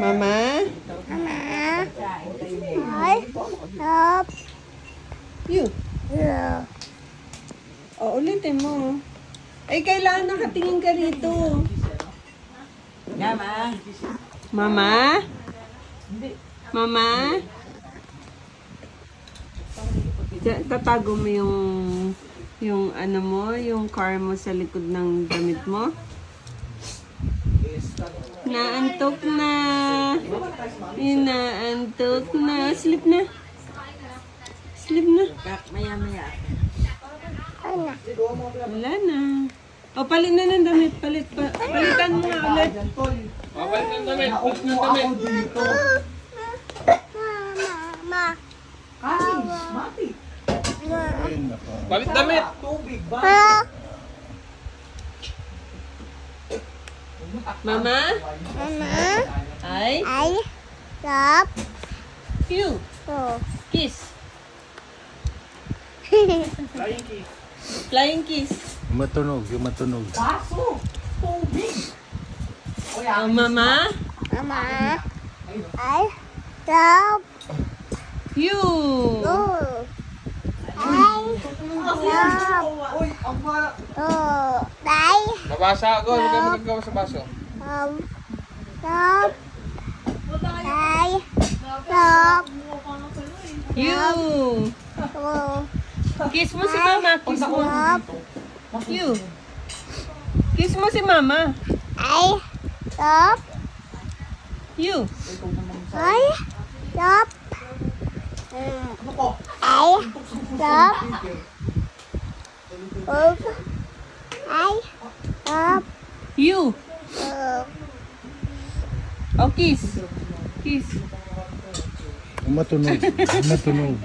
Mama? Mama. I love You. you. O, ulitin mo. Ay, kailangan nakatingin ka rito. Mama. Mama? Mama? Tatago mo yung ano mo, yung car mo sa likod ng damit mo. Naantok na. Inaantok na. Sleep na. Sleep na. Maya-maya. Ano? Wala na. O, palit na ng damit. Palitan mo nga ulit. Mama. Balik damit! Mama? Mama. Ay? I love You. you. Kiss. Flying kiss. Matunog, yung matunog. Oh, Mama? Mama. I love You. you. I love you. I Nabasa ako, hindi ka magagawa sa baso. love I love You. you. Kiss mo si Mama. Kiss mo. Love You. Kiss mo si Mama. I love You. I love I love I love You. Oh, kiss. Kiss. Yung matunog, yung matunog.